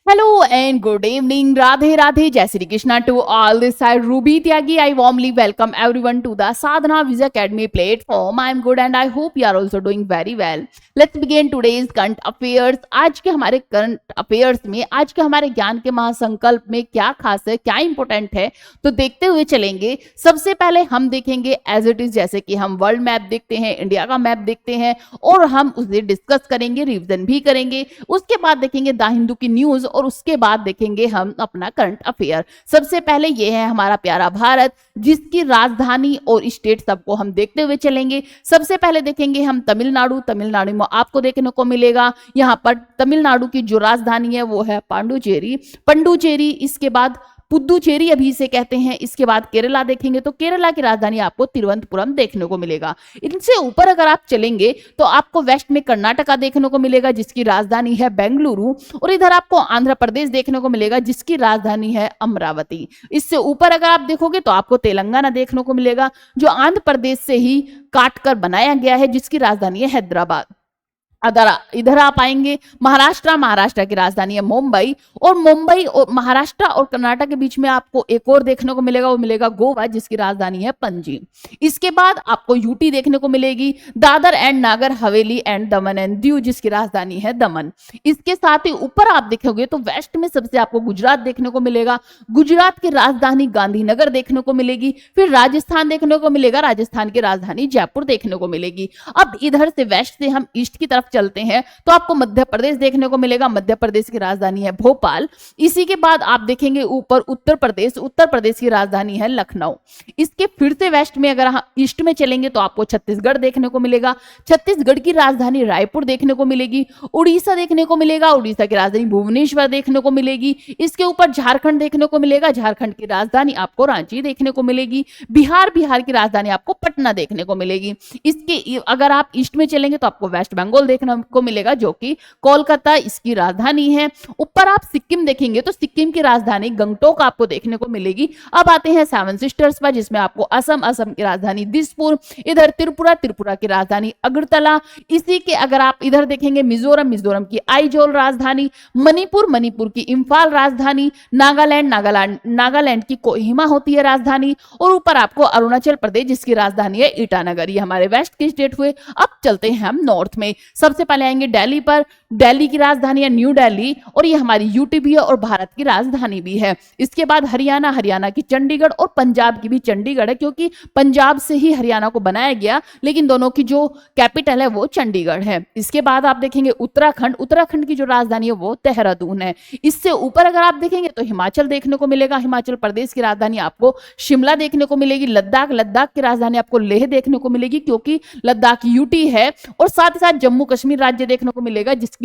Hello and good evening. Radhe Radhe. Jai Shri Krishna to all. This side Ruby Tyagi. I warmly welcome everyone to the Sadhana Viz Academy platform. I am good and I hope you are also doing very well. Let's begin today's current affairs. आज के हमारे current affairs में, आज के हमारे ज्ञान के महासंकल्प में क्या खास है, क्या इंपॉर्टेंट है, तो देखते हुए चलेंगे। सबसे पहले हम देखेंगे एज इट इज, जैसे कि हम वर्ल्ड मैप देखते हैं, इंडिया का मैप देखते हैं और हम उसे डिस्कस करेंगे, रिवीजन भी करेंगे। उसके बाद देखेंगे द हिंदू की न्यूज और उसके बाद देखेंगे हम अपना करंट अफेयर। सबसे पहले ये है हमारा प्यारा भारत, जिसकी राजधानी और स्टेट सबको हम देखते हुए चलेंगे। सबसे पहले देखेंगे हम तमिलनाडु। तमिलनाडु में आपको देखने को मिलेगा, यहाँ पर तमिलनाडु की जो राजधानी है वो है पांडुचेरी। पंडुचेरी, इसके बाद पुदुचेरी अभी इसे कहते हैं। इसके बाद केरला देखेंगे तो केरला की राजधानी आपको तिरुवनंतपुरम देखने को मिलेगा। इनसे ऊपर अगर आप चलेंगे तो आपको वेस्ट में कर्नाटका देखने को मिलेगा, जिसकी राजधानी है बेंगलुरु, और इधर आपको आंध्र प्रदेश देखने को मिलेगा, जिसकी राजधानी है अमरावती। इससे ऊपर अगर आप देखोगे तो आपको तेलंगाना देखने को मिलेगा, जो आंध्र प्रदेश से ही काट कर बनाया गया है, जिसकी राजधानी है हैदराबाद। इधर आप आएंगे महाराष्ट्र। महाराष्ट्र की राजधानी है मुंबई, और मुंबई और महाराष्ट्र और कर्नाटक के बीच में आपको एक और देखने को मिलेगा, वो मिलेगा गोवा, जिसकी राजधानी है पणजी। इसके बाद आपको यूटी देखने को मिलेगी, Dadar and Nagar Haveli and Daman and Diu, जिसकी राजधानी है दमन। इसके साथ ही ऊपर आप देखोगे तो वेस्ट में सबसे आपको गुजरात देखने को मिलेगा, गुजरात की राजधानी गांधीनगर देखने को मिलेगी। फिर राजस्थान देखने को मिलेगा, राजस्थान की राजधानी जयपुर देखने को मिलेगी। अब इधर से वेस्ट से हम ईस्ट की तरफ चलते हैं तो आपको मध्य प्रदेश देखने को मिलेगा, मध्य प्रदेश की राजधानी है भोपाल। इसी के बाद आप देखेंगे ऊपर उत्तर प्रदेश, उत्तर प्रदेश की राजधानी है लखनऊ। इसके फिर से वेस्ट में अगर हम ईस्ट में चलेंगे तो आपको छत्तीसगढ़ देखने को मिलेगा, छत्तीसगढ़ की राजधानी रायपुर देखने को मिलेगी। उड़ीसा देखने को मिलेगा, उड़ीसा की राजधानी भुवनेश्वर देखने को मिलेगी। इसके ऊपर झारखंड देखने को मिलेगा, झारखंड की राजधानी आपको रांची देखने को मिलेगी। बिहार, बिहार की राजधानी आपको पटना देखने को मिलेगी। इसके अगर आप ईस्ट में चलेंगे तो आपको वेस्ट बंगाल देखने को मिलेगा, जो कि कोलकाता इसकी राजधानी है। ऊपर आप सिक्किम देखेंगे तो सिक्किम की राजधानी गंगटोक आपको देखने को मिलेगी। अब आते हैं सेवन सिस्टर्स पर, जिसमें आपको असम, असम की राजधानी दिसपुर, इधर त्रिपुरा, त्रिपुरा की राजधानी अगरतला। इसी के अगर आप इधर देखेंगे मिजोरम, मिजोरम की आइजोल राजधानी, मणिपुर, मणिपुर की इंफाल राजधानी, नागालैंड, नागालैंड की कोहिमा होती है राजधानी, और ऊपर आपको अरुणाचल प्रदेश, जिसकी राजधानी है ईटानगर। ये हमारे वेस्ट के स्टेट हुए। अब चलते हैं हम नॉर्थ में। सबसे पहले आएंगे दिल्ली पर। दिल्ली की राजधानी है न्यू दिल्ली, और ये हमारी यूटी भी है और भारत की राजधानी भी है। इसके बाद हरियाणा, हरियाणा की चंडीगढ़, और पंजाब की भी चंडीगढ़ है, क्योंकि पंजाब से ही हरियाणा को बनाया गया, लेकिन दोनों की जो कैपिटल है वो चंडीगढ़ है। इसके बाद आप देखेंगे उत्तराखंड, उत्तराखंड की जो राजधानी है वो देहरादून है। इससे ऊपर अगर आप देखेंगे तो हिमाचल देखने को मिलेगा, हिमाचल प्रदेश की राजधानी आपको शिमला देखने को मिलेगी। लद्दाख, लद्दाख की राजधानी आपको लेह देखने को मिलेगी, क्योंकि लद्दाख यूटी है। और साथ ही साथ जम्मू कश्मीर राज्य देखने को मिलेगा, जिसकी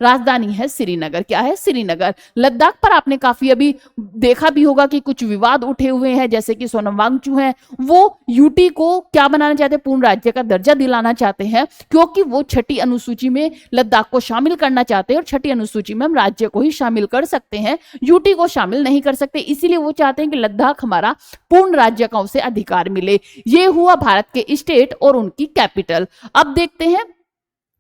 राजधानी है श्रीनगर। क्या है? श्रीनगर। लद्दाख पर आपने काफी अभी देखा भी होगा कि कुछ विवाद उठे हुए हैं, जैसे कि सोनम वांगचू हैं, वो यूटी को क्या बनाना चाहते हैं, पूर्ण राज्य का दर्जा दिलाना चाहते हैं, क्योंकि वो छठी अनुसूची में लद्दाख को शामिल करना चाहते हैं, और छठी अनुसूची में हम राज्य को ही शामिल कर सकते हैं, यूटी को शामिल नहीं कर सकते। इसीलिए वो चाहते हैं कि लद्दाख हमारा पूर्ण राज्य का उसे अधिकार मिले। ये हुआ भारत के स्टेट और उनकी कैपिटल। अब देखते हैं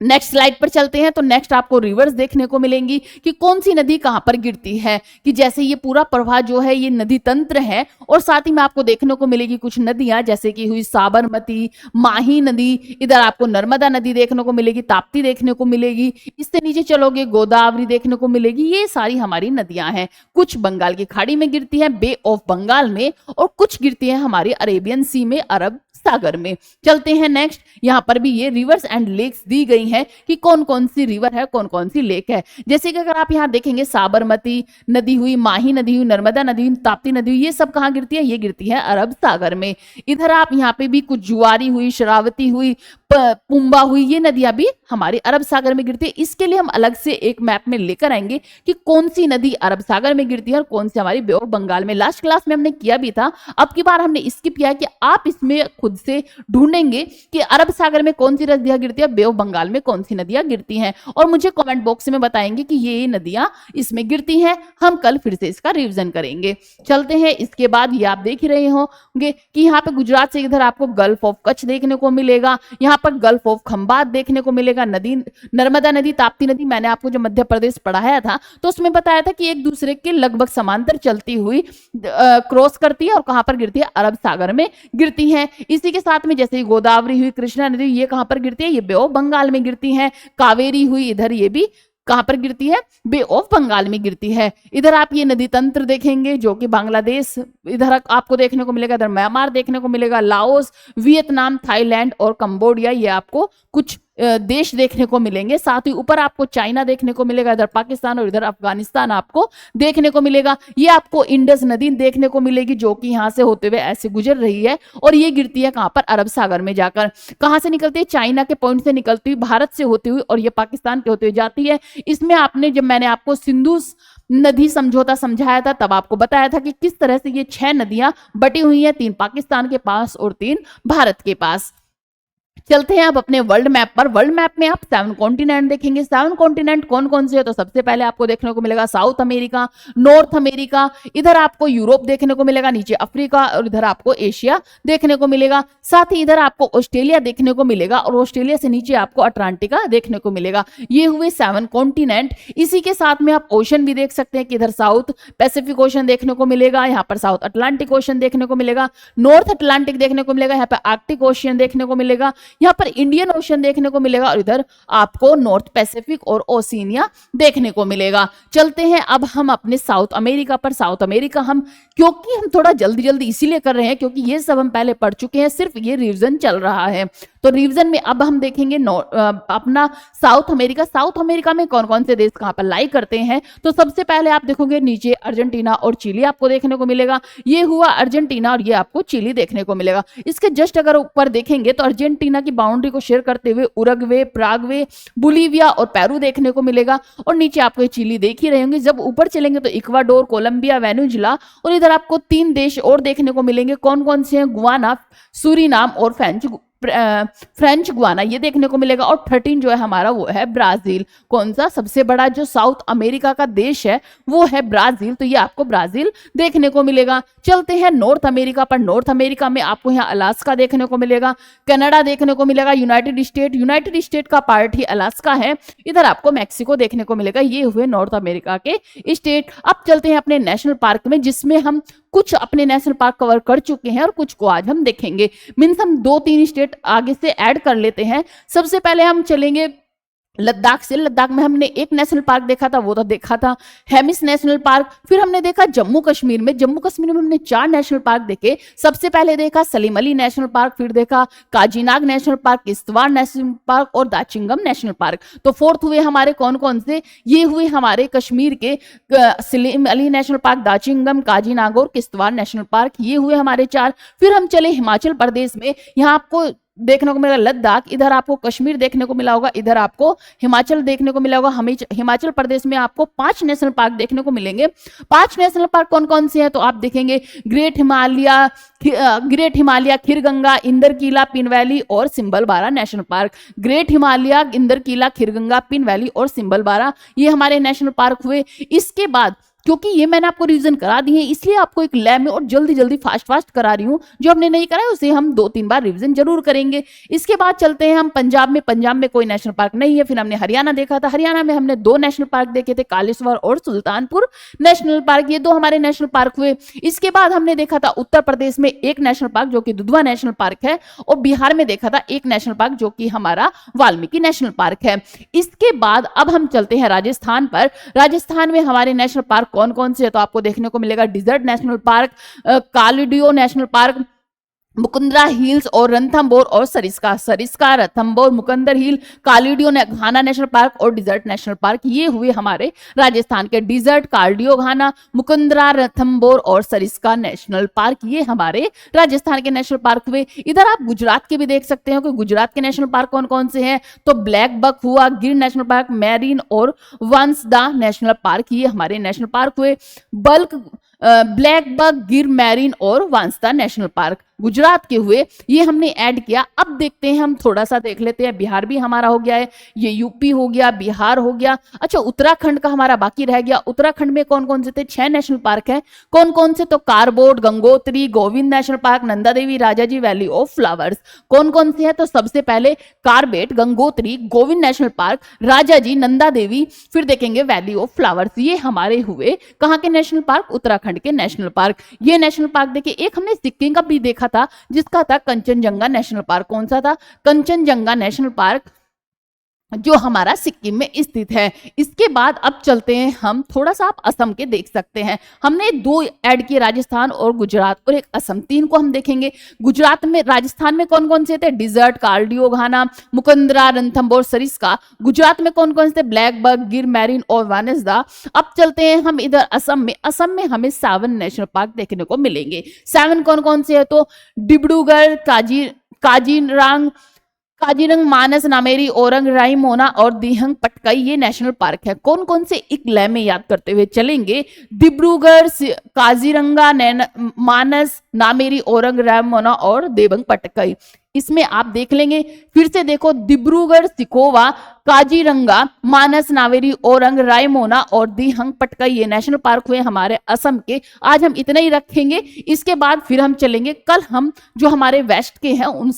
नेक्स्ट स्लाइड पर चलते हैं। तो नेक्स्ट आपको रिवर्स देखने को मिलेंगी कि कौन सी नदी कहां पर गिरती है, कि जैसे ये पूरा प्रवाह जो है ये नदी तंत्र है, और साथ ही में आपको देखने को मिलेगी कुछ नदियां, जैसे कि हुई साबरमती, माही नदी, इधर आपको नर्मदा नदी देखने को मिलेगी, ताप्ती देखने को मिलेगी। इससे नीचे चलोगे गोदावरी देखने को मिलेगी। ये सारी हमारी नदियां हैं। कुछ बंगाल की खाड़ी में गिरती है, बे ऑफ बंगाल में, और कुछ गिरती है हमारी अरेबियन सी में, अरब सागर में। चलते हैं नेक्स्ट। यहाँ पर भी ये रिवर्स एंड लेक्स दी गई हैं कि कौन कौन सी रिवर है, कौन कौन सी लेक है। जैसे कि अगर आप यहाँ देखेंगे साबरमती नदी हुई, माही नदी हुई, नर्मदा नदी हुई, ताप्ती नदी हुई, ये सब कहाँ गिरती है? ये गिरती है अरब सागर में। इधर आप यहाँ पे भी कुछ जुआरी हुई, शरावती हुई, पुंबा हुई, ये नदियां भी हमारे अरब सागर में गिरती है। इसके लिए हम अलग से एक मैप में लेकर आएंगे कि कौन सी नदी अरब सागर में गिरती है और कौन सी हमारी बे ऑफ बंगाल में। लास्ट क्लास में हमने किया भी था, अब की बार हमने स्किप किया कि आप इसमें खुद खुद से ढूंढेंगे कि अरब सागर में कौन सी नदियां गिरती है, बे ऑफ बंगाल में कौन सी नदियां गिरती हैं, और मुझे कमेंट बॉक्स में बताएंगे कि ये नदियां इसमें गिरती हैं। हम कल फिर से इसका रिवीजन करेंगे। चलते हैं, इसके बाद ये आप देख ही रहे होंगे कि यहाँ पे गुजरात से इधर आपको गल्फ ऑफ कच्छ देखने को मिलेगा, यहाँ पर गल्फ ऑफ खंबात देखने को मिलेगा, नदी नर्मदा नदी, ताप्ती नदी, मैंने आपको जो मध्य प्रदेश पढ़ाया था तो उसमें बताया था कि एक दूसरे के लगभग समांतर चलती हुई क्रॉस करती है और कहां पर गिरती है, अरब सागर में गिरती है। इसी के साथ में जैसे ही गोदावरी हुई, कृष्णा नदी, ये कहां पर गिरती है, ये बे ऑफ बंगाल में गिरती है। कावेरी हुई इधर, ये भी कहां पर गिरती है, बे ऑफ बंगाल में गिरती है। इधर आप ये नदी तंत्र देखेंगे जो कि बांग्लादेश इधर आपको देखने को मिलेगा, इधर म्यांमार देखने को मिलेगा, लाओस, वियतनाम, थाईलैंड और कंबोडिया, ये आपको कुछ देश देखने को मिलेंगे। साथ ही ऊपर आपको चाइना देखने को मिलेगा, इधर पाकिस्तान और इधर अफगानिस्तान आपको देखने को मिलेगा। ये आपको इंडस नदी देखने को मिलेगी जो कि यहाँ से होते हुए ऐसे गुजर रही है और ये गिरती है कहां पर, अरब सागर में जाकर। कहां से निकलती है, चाइना के पॉइंट से निकलती हुई, भारत से होती हुई और ये पाकिस्तान के होते हुए जाती है। इसमें आपने, जब मैंने आपको सिंधु नदी समझौता समझाया था तब आपको बताया था कि किस तरह से ये 6 नदियां बटी हुई हैं, 3 पाकिस्तान के पास और 3 भारत के पास। चलते हैं अब अपने वर्ल्ड मैप पर। वर्ल्ड मैप में आप 7 कॉन्टिनेंट देखेंगे। 7 कॉन्टिनेंट कौन कौन से है, तो सबसे पहले आपको देखने को मिलेगा साउथ अमेरिका, नॉर्थ अमेरिका, इधर आपको यूरोप देखने को मिलेगा, नीचे अफ्रीका और इधर आपको एशिया देखने को मिलेगा। साथ ही इधर आपको ऑस्ट्रेलिया देखने को मिलेगा और ऑस्ट्रेलिया से नीचे आपको अटलांटिका देखने को मिलेगा। ये हुए 7 कॉन्टिनेंट। इसी के साथ में आप ओशन भी देख सकते हैं कि इधर साउथ पैसिफिक ओशन देखने को मिलेगा, यहाँ पर साउथ अटलांटिक ओशन देखने को मिलेगा, नॉर्थ अटलांटिक देखने को मिलेगा, यहाँ पर आर्कटिक ओशन देखने को मिलेगा, यहाँ पर इंडियन ओशन देखने को मिलेगा और इधर आपको नॉर्थ पैसिफिक और ओशिनिया देखने को मिलेगा। चलते हैं अब हम अपने साउथ अमेरिका पर। साउथ अमेरिका क्योंकि हम थोड़ा जल्दी जल्दी इसीलिए कर रहे हैं क्योंकि ये सब हम पहले पढ़ चुके हैं, सिर्फ ये रिवीजन चल रहा है। तो रिवीजन में अब हम देखेंगे अपना साउथ अमेरिका। साउथ अमेरिका में कौन कौन से देश कहां पर लाई करते हैं, तो सबसे पहले आप देखोगे नीचे अर्जेंटीना और चिली आपको देखने को मिलेगा। ये हुआ अर्जेंटीना और ये आपको चिली देखने को मिलेगा। इसके जस्ट अगर ऊपर देखेंगे तो अर्जेंटीना की बाउंड्री को शेयर करते हुए उरुग्वे, पराग्वे, बोलिविया और पेरू देखने को मिलेगा और नीचे आपको चिली देख ही रहे होंगे। जब ऊपर चलेंगे तो इक्वाडोर, कोलंबिया, वेनेजुला और इधर आपको 3 देश और देखने को मिलेंगे। कौन कौन से हैं, गुआना, सूरीनाम और फ्रेंच गुआना, ये देखने को मिलेगा। और 13 जो है हमारा वो है ब्राजील। कौन सा, सबसे बड़ा जो साउथ अमेरिका का देश है वो है ब्राजील, तो ये आपको ब्राजील देखने को मिलेगा। चलते हैं नॉर्थ अमेरिका पर। नॉर्थ अमेरिका में आपको यहाँ अलास्का देखने को मिलेगा, कनाडा देखने को मिलेगा, यूनाइटेड स्टेट का पार्ट ही अलास्का है, इधर आपको मैक्सिको देखने को मिलेगा। ये हुए नॉर्थ अमेरिका के स्टेट। अब चलते हैं अपने नेशनल पार्क में, जिसमें हम कुछ अपने नेशनल पार्क कवर कर चुके हैं और कुछ को आज हम देखेंगे। मीन्स हम 2-3 स्टेट आगे से ऐड कर लेते हैं। सबसे पहले हम चलेंगे लद्दाख से। लद्दाख में हमने एक नेशनल पार्क देखा था, वो तो देखा था हेमिस नेशनल पार्क। फिर हमने देखा जम्मू कश्मीर में। जम्मू कश्मीर में हमने 4 नेशनल पार्क देखे। सबसे पहले देखा सलीम अली नेशनल पार्क, फिर देखा Kazinag national park, Kishtwar national park और दाचिंगम नेशनल पार्क। तो 4th हुए हमारे कौन कौन से, ये हुए हमारे कश्मीर के सलीम अली नेशनल पार्क, दाचिंगम, काजीनाग और किश्तवाड़ नेशनल पार्क, ये हुए हमारे 4। फिर हम चले हिमाचल प्रदेश में। यहाँ आपको देखने को मिलेगा लद्दाख, इधर आपको कश्मीर देखने को मिला होगा, इधर आपको हिमाचल देखने को मिला होगा। हिमाचल प्रदेश में आपको 5 नेशनल पार्क देखने को मिलेंगे। 5 नेशनल पार्क कौन कौन से हैं, तो आप देखेंगे ग्रेट हिमालय, खीरगंगा, इंदरकीला, पिन वैली और Simbalbara national park. Great Himalaya, Inderkila, Kheerganga, Pin valley और सिंबलबारा, ये हमारे नेशनल पार्क हुए। इसके बाद क्योंकि ये मैंने आपको रिवीजन करा दी है इसलिए आपको एक लैब में और जल्दी जल्दी फास्ट करा रही हूँ। जो हमने नहीं करा है उसे हम 2-3 बार रिवीजन जरूर करेंगे। इसके बाद चलते हैं हम पंजाब में। पंजाब में कोई नेशनल पार्क नहीं है। फिर हमने हरियाणा देखा था। हरियाणा में हमने 2 नेशनल पार्क देखे थे, कालेश्वर और सुल्तानपुर नेशनल पार्क, ये 2 हमारे नेशनल पार्क हुए। इसके बाद हमने देखा था उत्तर प्रदेश में एक नेशनल पार्क जो कि दुधवा नेशनल पार्क है और बिहार में देखा था एक नेशनल पार्क जो कि हमारा वाल्मीकि नेशनल पार्क है। इसके बाद अब हम चलते हैं राजस्थान पर। राजस्थान में हमारे नेशनल पार्क कौन कौन से है, तो आपको देखने को मिलेगा desert national park, Keoladeo national park, Mukundra hills और रणथंबोर और Sariska, Ranthambore, Mukundra hill, Keoladeo Ghana national park और डिजर्ट नेशनल पार्क, ये हुए हमारे राजस्थान के। डिजर्ट, कालिडियो घाना, मुकुंदरा, रणथंबोर और सरिस्का नेशनल पार्क, ये हमारे राजस्थान के नेशनल पार्क हुए। इधर आप गुजरात के भी देख सकते हो कि गुजरात के नेशनल पार्क कौन कौन से हैं, तो ब्लैक बक हुआ, गिर नेशनल पार्क, मैरीन और वंसदा नेशनल पार्क, ये हमारे नेशनल पार्क हुए। ब्लैक बक, गिर, मैरीन और वांसदा नेशनल पार्क। गुजरात के हुए, ये हमने ऐड किया। अब देखते हैं, हम थोड़ा सा देख लेते हैं, बिहार भी हमारा हो गया है, ये यूपी हो गया, बिहार हो गया। अच्छा, उत्तराखंड का हमारा बाकी रह गया। उत्तराखंड में कौन कौन से थे? 6 नेशनल पार्क है। कौन कौन से? तो Corbett, Gangotri, Govind national park, Nanda Devi, Rajaji valley of flowers. कौन कौन से हैं? तो सबसे पहले Corbett, Gangotri, Govind national park, Rajaji, Nanda Devi, फिर देखेंगे वैली ऑफ फ्लावर्स। ये हमारे हुए कहाँ के नेशनल पार्क? उत्तराखंड के नेशनल पार्क। ये नेशनल पार्क देखिए, एक हमने सिक्किम का भी देखा था जिसका था कंचनजंगा नेशनल पार्क। कौन सा था? कंचनजंगा नेशनल पार्क, जो हमारा सिक्किम में स्थित है। इसके बाद अब चलते हैं हम, थोड़ा सा आप असम के देख सकते हैं। हमने 2 ऐड किए, राजस्थान और गुजरात, और एक असम। 3 को हम देखेंगे। गुजरात में, राजस्थान में कौन कौन से थे? डिजर्ट, कार्डियो, घाना, मुकंदरा, रणथंभौर, सरिस्का। गुजरात में कौन कौन से? ब्लैक बक, गिर मैरिन और वानेसदा। अब चलते हैं हम इधर असम में। असम में हमें 7 नेशनल पार्क देखने को मिलेंगे। 7 कौन कौन से है? तो डिब्रूगढ़, काजीरंग, मानस, नामेरी, औरंग, रायमोना और दिहंग पटकाई, ये नेशनल पार्क है। कौन कौन से? एक लय में याद करते हुए चलेंगे। डिब्रूगढ़, काजीरंगा, मानस, नामेरी, औरंग, रायमोना और देवंग पटकाई। इसमें आप देख लेंगे, फिर से देखो, डिब्रूगढ़, सिकोवा, काजीरंगा, मानस, नावेरी, औरंग, रायमोना और दिहंग पटकाई, ये नेशनल पार्क हुए हमारे असम के। आज हम इतना ही रखेंगे, इसके बाद फिर हम चलेंगे। कल हम जो हमारे वेस्ट के हैं, उन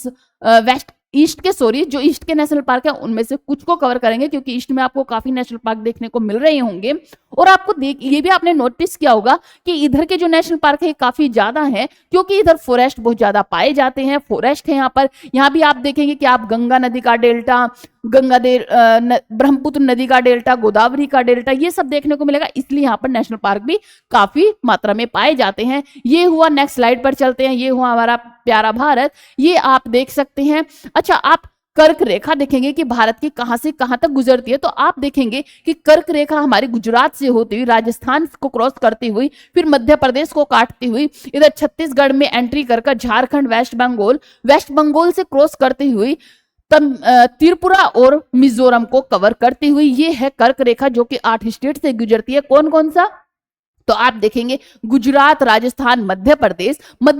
ईस्ट के, सॉरी, जो ईस्ट के नेशनल पार्क है उनमें से कुछ को कवर करेंगे, क्योंकि ईस्ट में आपको काफी नेशनल पार्क देखने को मिल रहे होंगे। और आपको ये भी आपने नोटिस किया होगा कि इधर के जो नेशनल पार्क है काफी ज्यादा है, क्योंकि इधर फॉरेस्ट बहुत ज्यादा पाए जाते हैं। फॉरेस्ट है यहाँ पर। यहाँ भी आप देखेंगे कि आप गंगा नदी का डेल्टा, ब्रह्मपुत्र नदी का डेल्टा, गोदावरी का डेल्टा, ये सब देखने को मिलेगा। इसलिए यहाँ पर नेशनल पार्क भी काफी मात्रा में पाए जाते हैं। ये हुआ, नेक्स्ट स्लाइड पर चलते हैं। ये हुआ हमारा प्यारा भारत, ये आप देख सकते हैं। अच्छा, आप कर्क रेखा देखेंगे कि भारत की कहां से कहां तक गुजरती है, तो आप देखेंगे कि कर्क रेखा हमारे गुजरात से होती हुई, राजस्थान को क्रॉस करती हुई, फिर मध्य प्रदेश को काटती हुई, इधर छत्तीसगढ़ में एंट्री कर झारखंड, वेस्ट बंगाल से क्रॉस करती हुई तब त्रिपुरा और मिजोरम को कवर करती हुई, ये है कर्क रेखा, जो कि 8 स्टेट से गुजरती है। कौन कौन सा? तो आप देखेंगे गुजरात, राजस्थान, मध्य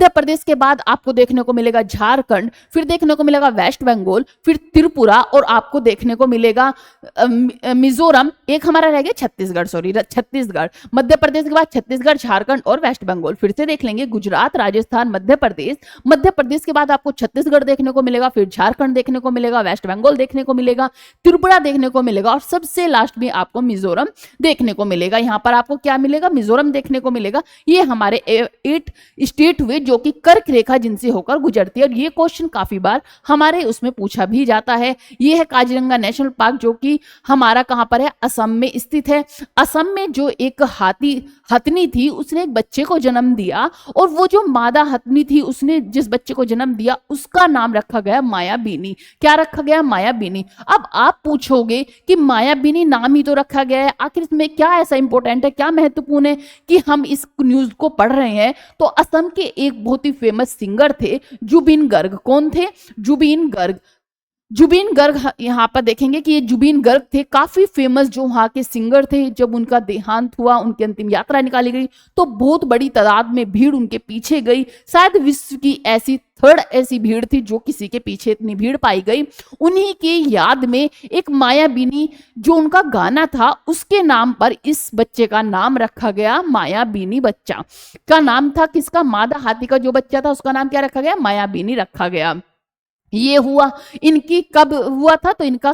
प्रदेश के बाद आपको देखने को मिलेगा झारखंड, फिर देखने को मिलेगा वेस्ट बंगाल, फिर त्रिपुरा, और आपको देखने को मिलेगा मिजोरम। एक हमारा रह गया छत्तीसगढ़। मध्य प्रदेश के बाद छत्तीसगढ़, झारखंड और वेस्ट बंगाल। फिर से देख लेंगे, गुजरात, राजस्थान, मध्य प्रदेश के बाद आपको छत्तीसगढ़ देखने को मिलेगा, फिर झारखंड देखने को मिलेगा, वेस्ट बंगाल देखने को मिलेगा, त्रिपुरा देखने को मिलेगा, और सबसे लास्ट में आपको मिजोरम देखने को मिलेगा। यहाँ पर आपको क्या मिलेगा? मिजोरम देखने को मिलेगा। ये हमारे 8 स्टेट हुए जो कि कर्क रेखा जिनसे होकर गुजरती है, और ये क्वेश्चन काफी बार हमारे उसमें पूछा भी जाता है। ये है काजीरंगा नेशनल पार्क, जो कि हमारा कहां पर है? असम में स्थित है। असम में जो एक हथनी थी, उसने एक बच्चे को जन्म दिया, और वो जो मादा हथनी थी, उसने जिस बच्चे को जन्म दिया उसका नाम रखा गया मायाबीनी। क्या रखा गया? मायाबीनी। अब आप पूछोगे कि मायाबीनी नाम ही तो रखा गया है, आखिर इसमें क्या ऐसा इंपॉर्टेंट है, क्या महत्वपूर्ण है कि हम इस न्यूज को पढ़ रहे हैं? तो असम के एक बहुत ही फेमस सिंगर थे जुबिन गर्ग। कौन थे? जुबिन गर्ग। यहाँ पर देखेंगे कि ये जुबिन गर्ग थे, काफी फेमस जो वहां के सिंगर थे। जब उनका देहांत हुआ, उनकी अंतिम यात्रा निकाली गई, तो बहुत बड़ी तादाद में भीड़ उनके पीछे गई। शायद विश्व की थर्ड ऐसी भीड़ थी जो किसी के पीछे इतनी भीड़ पाई गई। उन्हीं की याद में एक मायाबीनी जो उनका गाना था, उसके नाम पर इस बच्चे का नाम रखा गया मायाबीनी। बच्चा का नाम था किसका? मादा हाथी का जो बच्चा था उसका नाम क्या रखा गया? मायाबीनी रखा गया। ये हुआ। इनकी कब हुआ था? तो इनका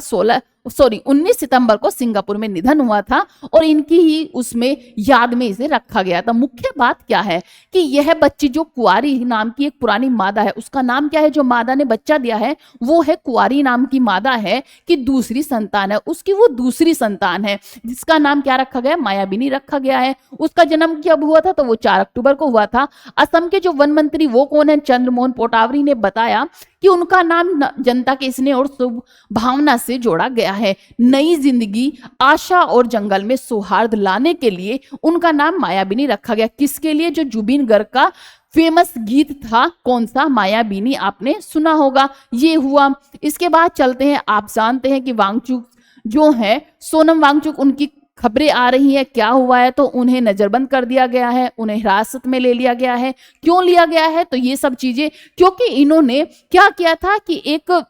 19 सितंबर को सिंगापुर में निधन हुआ था, और इनकी ही उसमें याद में इसे रखा गया था। मुख्य बात क्या है कि यह बच्ची जो कुआरी नाम की एक पुरानी मादा है, उसका नाम क्या है? जो मादा ने बच्चा दिया है वो है कुआरी नाम की मादा है, कि दूसरी संतान है उसकी, वो दूसरी संतान है, जिसका नाम क्या रखा गया? मायाबीनी रखा गया है। उसका जन्म कब हुआ था? तो वो 4 अक्टूबर को हुआ था। असम के जो वन मंत्री वो कौन है? चंद्रमोहन पोटावरी ने बताया कि उनका नाम जनता के स्नेह और शुभ भावना से जोड़ा गया है। नई जिंदगी, आशा और जंगल में सौहार्द लाने के लिए उनका नाम मायाबीनी रखा गया। किसके लिए? जो जुबिन गर्ग का फेमस गीत था, कौन सा? मायाबीनी, आपने सुना होगा। ये हुआ। इसके बाद चलते हैं, आप जानते हैं कि वांगचुक जो है, सोनम वांगचुक, उनकी खबरें आ रही हैं क्या हुआ है, तो उन्हें नजरबंद कर दिया गया है, उन्हें हिरासत में ले लिया गया है। क्यों लिया गया है, तो ये सब चीजें क्योंकि इन्होंने क्या किया था कि एक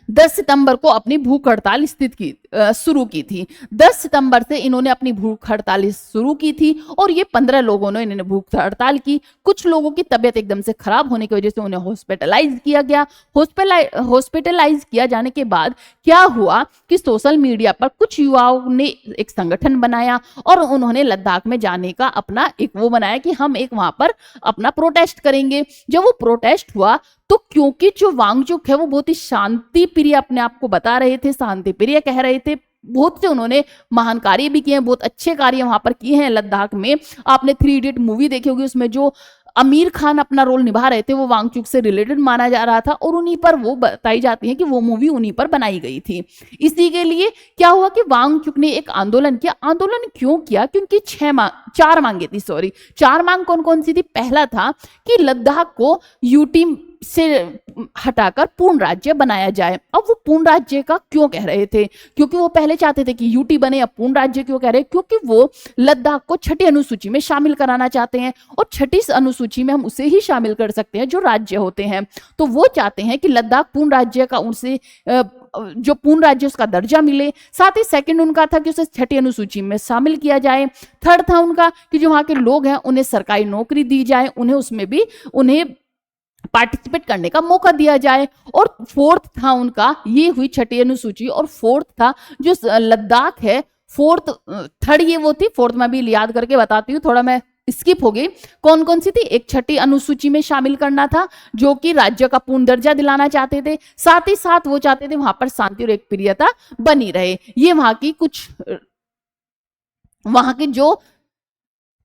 10 सितंबर को अपनी भूख हड़ताल शुरू की थी। 10 सितंबर से इन्होंने अपनी भूख हड़ताल शुरू की थी और ये 15 लोगों ने इन्होंने भूख हड़ताल की। कुछ लोगों की तबीयत एकदम से खराब होने की वजह से उन्हें हॉस्पिटलाइज किया गया। हॉस्पिटलाइज किया जाने के बाद क्या हुआ कि सोशल मीडिया पर कुछ युवाओं ने एक संगठन बनाया और उन्होंने लद्दाख में जाने का अपना एक वो बनाया कि हम एक वहां पर अपना प्रोटेस्ट करेंगे। जब वो प्रोटेस्ट हुआ तो क्योंकि जो वांगचुक है वो बहुत ही शांति प्रिय अपने आप को बता रहे थे, शांति प्रिय कह रहे थे, बहुत से उन्होंने महान कार्य भी किए हैं, बहुत अच्छे कार्य वहां पर किए हैं लद्दाख में। आपने 3 इडियट मूवी देखी होगी, उसमें जो आमिर खान अपना रोल निभा रहे थे वो वांगचुक से रिलेटेड माना जा रहा था और उन्हीं पर वो बताई जाती है कि वो मूवी उन्हीं पर बनाई गई थी। इसी के लिए क्या हुआ कि वांगचुक ने एक आंदोलन किया। आंदोलन क्यों किया, क्योंकि 4 मांगे थी, 4 मांग कौन कौन सी थी। पहला था कि लद्दाख को यूटी से हटाकर पूर्ण राज्य बनाया जाए। अब वो पूर्ण राज्य का क्यों कह रहे थे, क्योंकि वो पहले चाहते थे कि यूटी बने, अब पूर्ण राज्य क्यों कह रहे हैं, क्योंकि वो लद्दाख को 6ठी अनुसूची में शामिल कराना चाहते हैं और 6ठी अनुसूची में हम उसे ही शामिल कर सकते हैं जो राज्य होते हैं। तो वो चाहते हैं कि लद्दाख पूर्ण राज्य का उनसे जो पूर्ण राज्य उसका दर्जा मिले। साथ ही सेकंड उनका था कि उसे 6ठी अनुसूची में शामिल किया जाए। थर्ड था उनका कि जो वहां के लोग हैं उन्हें सरकारी नौकरी दी जाए, उन्हें उसमें भी उन्हें पार्टिसिपेट करने का मौका दिया जाए। और फोर्थ था उनका, ये हुई 6ठी अनुसूची, और फोर्थ था जो लद्दाख है, थर्ड ये वो थी, फोर्थ मैं भी याद करके बताती हूँ, थोड़ा मैं स्किप हो गई। कौन कौन सी थी, एक 6ठी अनुसूची में शामिल करना था जो कि राज्य का पूर्ण दर्जा दिलाना चाहते थे। साथ ही साथ वो चाहते थे वहां पर शांति और एक प्रियता बनी रहे। ये वहां की कुछ वहां की जो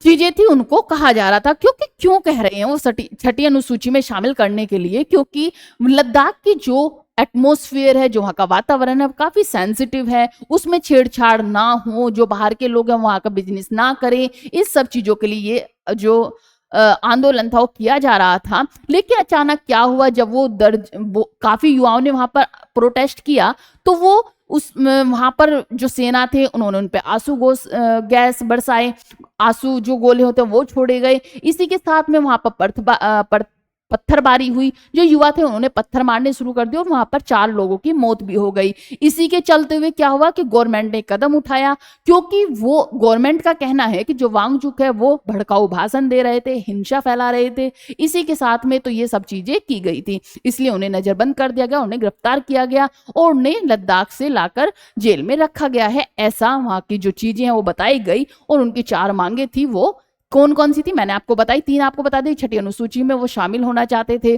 चीजें थी उनको कहा जा रहा था। क्योंकि क्यों कह रहे हैं वो 6ठी अनुसूची में शामिल करने के लिए, क्योंकि लद्दाख की जो एटमॉस्फेयर है, जो वहाँ का वातावरण है, काफी सेंसिटिव है, उसमें छेड़छाड़ ना हो, जो बाहर के लोग हैं वहाँ का बिजनेस ना करें, इस सब चीजों के लिए ये जो आंदोलन था वो किया जा रहा था। लेकिन अचानक क्या हुआ, जब वो काफी युवाओं ने वहां पर प्रोटेस्ट किया तो वो वहां पर जो सेना थे उन्होंने उन पे आंसू गैस बरसाए, आंसू जो गोले होते हैं वो छोड़े गए। इसी के साथ में वहां पर पत्थरबारी हुई, जो युवा थे उन्होंने पत्थर मारने शुरू कर दिए और वहां पर 4 लोगों की मौत भी हो गई। इसी के चलते हुए क्या हुआ कि गवर्नमेंट ने कदम उठाया, क्योंकि वो गवर्नमेंट का कहना है कि जो वांगचुक है वो भड़काऊ भाषण दे रहे थे, हिंसा फैला रहे थे। इसी के साथ में तो ये सब चीजें की गई थी, इसलिए उन्हें नजरबंद कर दिया गया, उन्हें गिरफ्तार किया गया और उन्हें लद्दाख से लाकर जेल में रखा गया है। ऐसा वहां की जो चीजें हैं वो बताई गई। और उनकी 4 मांगे थी, वो कौन कौन सी थी मैंने आपको बताई, 3 आपको बता दी। 6ठी अनुसूची में वो शामिल होना चाहते थे,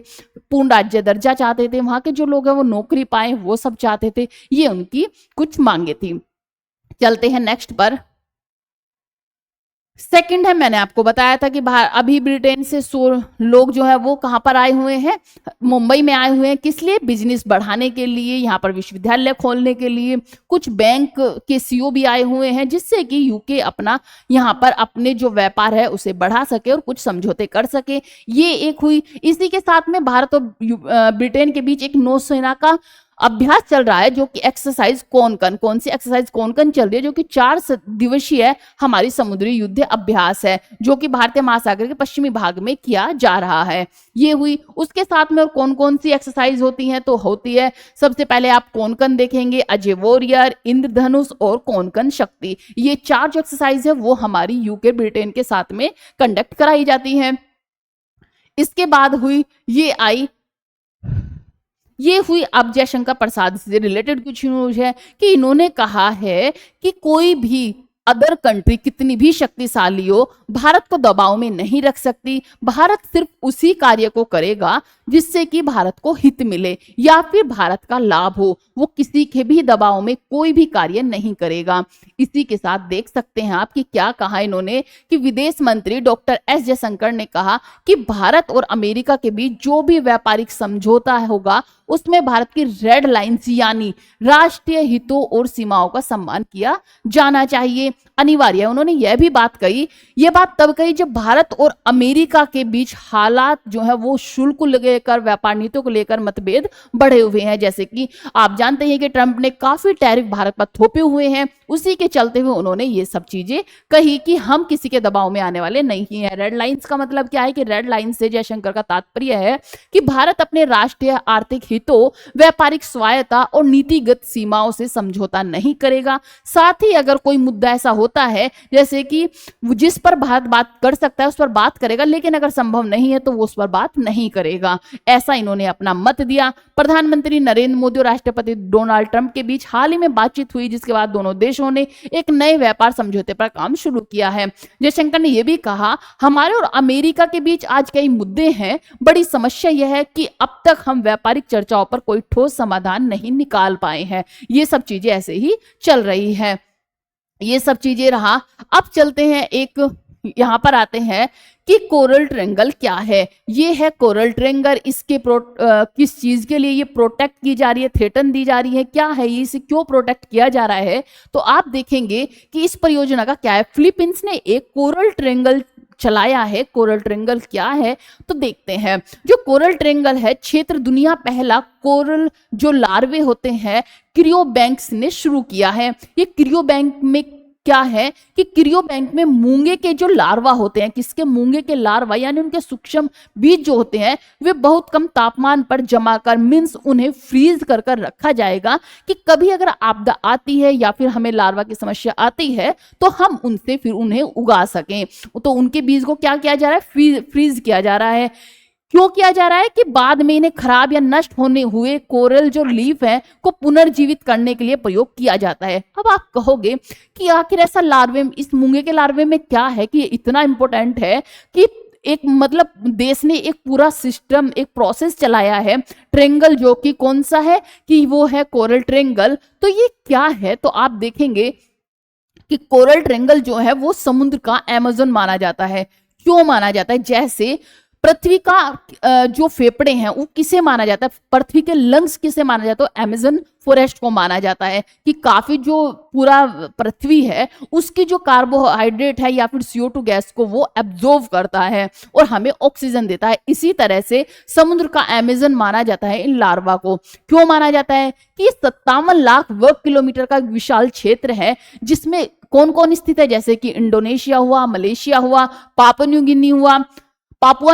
पूर्ण राज्य दर्जा चाहते थे, वहां के जो लोग हैं वो नौकरी पाए, वो सब चाहते थे। ये उनकी कुछ मांगे थी। चलते हैं नेक्स्ट पर। सेकंड है, मैंने आपको बताया था कि बाहर अभी ब्रिटेन से 100 लोग जो है वो कहां पर आए हुए हैं, मुंबई में आए हुए हैं। किस लिए, बिजनेस बढ़ाने के लिए, यहाँ पर विश्वविद्यालय खोलने के लिए। कुछ बैंक के सीईओ भी आए हुए हैं, जिससे कि यूके अपना यहाँ पर अपने जो व्यापार है उसे बढ़ा सके और कुछ समझौते कर सके। ये एक हुई। इसी के साथ में भारत और ब्रिटेन के बीच एक नौसेना का अभ्यास चल रहा है, जो कि एक्सरसाइज कोनकन, कौन सी एक्सरसाइज कोनकन चल रही है, जो कि 4 दिवसीय हमारी समुद्री युद्ध अभ्यास है, जो कि भारतीय महासागर के पश्चिमी भाग में किया जा रहा है। ये हुई। उसके साथ में और कौन कौन सी एक्सरसाइज होती हैं, तो होती है सबसे पहले आप कोनकन देखेंगे, अजय वॉरियर, इंद्रधनुष और कोनकन शक्ति। ये 4 जो एक्सरसाइज है वो हमारी यूके ब्रिटेन के साथ में कंडक्ट कराई जाती है। इसके बाद हुई ये हुई अब जयशंकर प्रसाद से रिलेटेड कुछ न्यूज है कि इन्होंने कहा है कि कोई भी अदर कंट्री कितनी भी शक्तिशाली हो, भारत को दबाव में नहीं रख सकती। भारत सिर्फ उसी कार्य को करेगा जिससे कि भारत को हित मिले या फिर भारत का लाभ हो, वो किसी के भी दबाव में कोई भी कार्य नहीं करेगा। इसी के साथ देख सकते हैं आप कि क्या कहा इन्होंने कि विदेश मंत्री डॉक्टर एस जयशंकर ने कहा कि भारत और अमेरिका के बीच जो भी व्यापारिक समझौता होगा उसमें भारत की रेड लाइंस यानी राष्ट्रीय हितों और सीमाओं का सम्मान किया जाना चाहिए। अनिवार्य है। उन्होंने यह भी बात कही, ये बात तब कही जब भारत और अमेरिका के बीच हालात जो है वो शुल्क को लेकर, व्यापार नीतियों को लेकर मतभेद बढ़े हुए हैं। जैसे कि आप जानते हैं कि ट्रंप ने काफी टैरिफ भारत पर थोपे हुए हैं, उसी के चलते हुए उन्होंने ये सब चीजें कही कि हम किसी के दबाव में आने वाले नहीं हैं। रेड लाइंस का मतलब क्या है कि रेड लाइन से जयशंकर का तात्पर्य है कि भारत अपने राष्ट्रीय आर्थिक हितों, व्यापारिक स्वायत्ता और नीतिगत सीमाओं से समझौता नहीं करेगा। साथ ही अगर कोई मुद्दा ऐसा होता है जैसे कि जिस पर भारत बात कर सकता है उस पर बात करेगा, लेकिन अगर संभव नहीं है तो वो उस पर बात नहीं करेगा। ऐसा इन्होंने अपना मत दिया। प्रधानमंत्री नरेंद्र मोदी और राष्ट्रपति डोनाल्ड ट्रंप के बीच हाल ही में बातचीत हुई, जिसके बाद दोनों देशों ने एक नए व्यापार समझौते पर काम शुरू किया है। जयशंकर ने यह भी कहा, हमारे और अमेरिका के बीच आज कई मुद्दे हैं। बड़ी समस्या यह है कि अब तक हम व्यापारिक चर्चाओं पर कोई ठोस समाधान नहीं निकाल पाए हैं। ये सब चीजें ऐसे ही चल रही है। ये सब चीजें रहा। अब चलते हैं, एक यहां पर आते हैं कि कोरल ट्रायंगल क्या है। ये है कोरल ट्रायंगल। इसके किस चीज के लिए ये प्रोटेक्ट की जा रही है, थ्रेटन दी जा रही है, क्या है ये, इसे क्यों प्रोटेक्ट किया जा रहा है, तो आप देखेंगे कि इस परियोजना का क्या है। फिलीपींस ने एक कोरल ट्रायंगल चलाया है। कोरल ट्रायंगल क्या है तो देखते हैं। जो कोरल ट्रायंगल है क्षेत्र दुनिया पहला कोरल जो लार्वे होते हैं क्रियोबैंक्स ने शुरू किया है। ये क्रियोबैंक में क्या है कि क्रियोबैंक में मूंगे के जो लार्वा होते हैं, किसके, मूंगे के लार्वा यानी उनके सूक्ष्म बीज जो होते हैं वे बहुत कम तापमान पर जमा कर, मीन्स उन्हें फ्रीज कर कर रखा जाएगा कि कभी अगर आपदा आती है या फिर हमें लार्वा की समस्या आती है तो हम उनसे फिर उन्हें उगा सकें। तो उनके बीज को क्या किया जा रहा है, फ्रीज किया जा रहा है। क्यों किया जा रहा है कि बाद में इन्हें खराब या नष्ट होने हुए कोरल जो लीफ है को पुनर्जीवित करने के लिए प्रयोग किया जाता है। अब आप कहोगे कि आखिर ऐसा लार्वे, इस मूंगे के लार्वे में क्या है कि ये इतना इंपॉर्टेंट है कि एक मतलब देश ने एक पूरा सिस्टम, एक प्रोसेस चलाया है। ट्रायंगल जो कि कौन सा है कि वो है कोरल ट्रायंगल। तो ये क्या है तो आप देखेंगे कि कोरल ट्रायंगल जो है वो समुद्र का अमेज़न माना जाता है। क्यों माना जाता है, जैसे पृथ्वी का जो फेफड़े हैं वो किसे माना जाता है, पृथ्वी के लंग्स किसे माना जाता है, अमेज़न फॉरेस्ट को माना जाता है कि काफी जो पूरा पृथ्वी है उसकी जो कार्बोहाइड्रेट है या फिर CO2 गैस को वो एब्जॉर्ब करता है और हमें ऑक्सीजन देता है। इसी तरह से समुद्र का अमेज़न माना जाता है इन लार्वा को। क्यों माना जाता है कि 57 लाख वर्ग किलोमीटर का विशाल क्षेत्र है जिसमें कौन कौन स्थित है, जैसे कि इंडोनेशिया हुआ, मलेशिया हुआ, पापुआ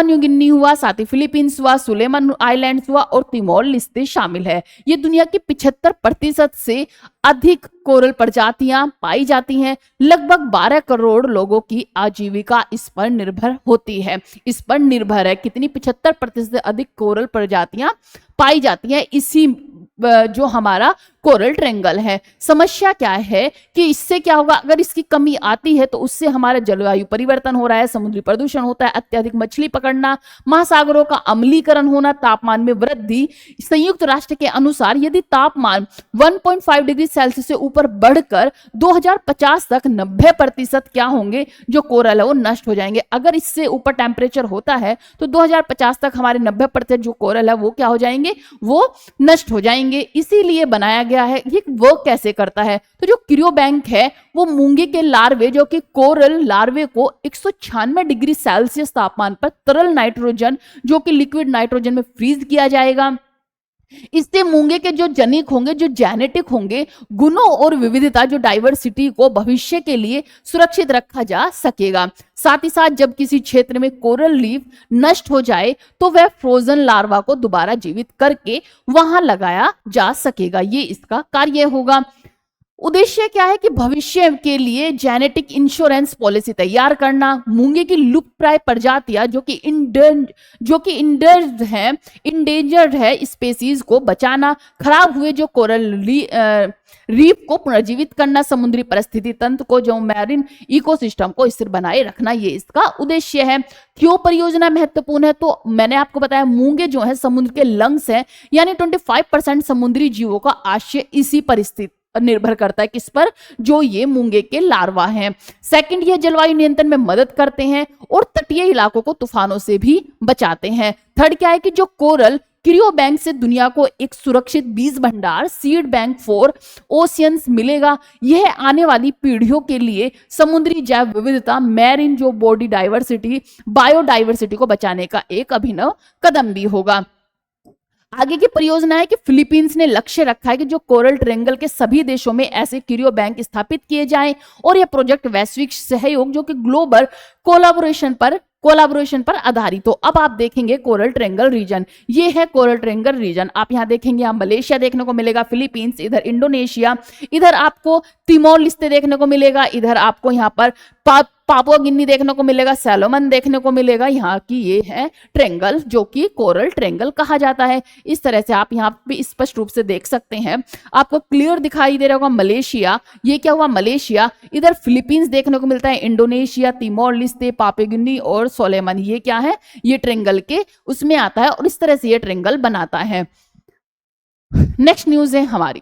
न्यू गिनी हुआ, साथ ही फिलीपींस हुआ, सुलेमान आइलैंड्स हुआ और तिमोर लिस्ते शामिल है। ये दुनिया की 75% से अधिक कोरल प्रजातियां पाई जाती हैं। लगभग 12 करोड़ लोगों की आजीविका इस पर निर्भर होती है। इस पर निर्भर है कितनी, 75% से अधिक कोरल प्रजातियां पाई जाती हैं इसी जो हमारा कोरल ट्रायंगल है। समस्या क्या है कि इससे क्या होगा, अगर इसकी कमी आती है तो उससे हमारा जलवायु परिवर्तन हो रहा है, समुद्री प्रदूषण होता है, अत्यधिक मछली पकड़ना, महासागरों का अम्लीकरण होना, तापमान में वृद्धि। संयुक्त राष्ट्र के अनुसार यदि तापमान 1.5 डिग्री सेल्सियस से ऊपर बढ़कर 2050 तक 90% क्या होंगे, जो कोरल है वो नष्ट हो जाएंगे। अगर इससे ऊपर टेम्परेचर होता है तो 2050 तक हमारे 90% जो कोरल है वो क्या हो जाएंगे, वो नष्ट हो जाएंगे। इसीलिए बनाया गया है। ये वर्क कैसे करता है, तो जो क्रियोबैंक है वो मूंगे के लार्वे जो कि कोरल लार्वे को 196 डिग्री सेल्सियस तापमान पर तरल नाइट्रोजन जो कि लिक्विड नाइट्रोजन में फ्रीज किया जाएगा। इससे मूंगे के जो जनिक होंगे, जो जेनेटिक होंगे, गुणों और विविधता, जो डाइवर्सिटी को भविष्य के लिए सुरक्षित रखा जा सकेगा। साथ ही साथ जब किसी क्षेत्र में कोरल लीफ नष्ट हो जाए तो वह फ्रोजन लार्वा को दोबारा जीवित करके वहां लगाया जा सकेगा। ये इसका कार्य होगा। उद्देश्य क्या है कि भविष्य के लिए जेनेटिक इंश्योरेंस पॉलिसी तैयार करना, मूंगे की लुप्तप्राय प्रजातियां जो कि इंडेंजर्ड है स्पेसीज को बचाना, खराब हुए जो कोरल रीफ को पुनर्जीवित करना, समुद्री परिस्थिति तंत्र को, जो मैरिन इकोसिस्टम को स्थिर बनाए रखना, ये इसका उद्देश्य है। क्यों परियोजना महत्वपूर्ण है, तो मैंने आपको बताया मूंगे जो है समुद्र के लंग्स हैं, यानी 25% समुद्री जीवों का आश्रय इसी परिस्थिति निर्भर करता है, किस पर, जो ये मूंगे के लार्वा हैं। सेकंड, ये जलवायु नियंत्रण में मदद करते हैं और तटीय इलाकों को तूफानों से भी बचाते हैं। थर्ड क्या है कि जो कोरल क्रियो बैंक से दुनिया को एक सुरक्षित बीज भंडार सीड बैंक फॉर ओशियंस मिलेगा। यह आने वाली पीढ़ियों के लिए समुद्री जैव विविधता, मैरीन जो बॉडी डाइवर्सिटी, बायोडाइवर्सिटी को बचाने का एक अभिनव कदम भी होगा। आगे की परियोजना है कि फिलीपींस ने लक्ष्य रखा है कि जो कोरल ट्रायंगल के सभी देशों में ऐसे क्रियो बैंक स्थापित किए जाएं और यह प्रोजेक्ट वैश्विक सहयोग जो कि ग्लोबल कोलैबोरेशन पर आधारित हो। अब आप देखेंगे कोरल ट्रायंगल रीजन, ये है कोरल ट्रायंगल रीजन। आप यहाँ देखेंगे, यहाँ मलेशिया देखने को मिलेगा, फिलीपींस, इधर इंडोनेशिया, इधर आपको तिमोर लिस्ते देखने को मिलेगा, इधर आपको यहाँ पर पापुआ गिनी देखने को मिलेगा, सैलोमन देखने को मिलेगा। यहाँ की ये है ट्रायंगल जो कि कोरल ट्रायंगल कहा जाता है। इस तरह से आप यहाँ पे स्पष्ट रूप से देख सकते हैं, आपको क्लियर दिखाई दे रहा होगा मलेशिया, ये क्या हुआ मलेशिया, इधर फिलीपींस देखने को मिलता है, इंडोनेशिया, तिमोर लिस्ते, पापुआ गिनी और सोलेमन, ये क्या है, ये ट्रायंगल के उसमें आता है और इस तरह से ये ट्रायंगल बनाता है। नेक्स्ट न्यूज है हमारी,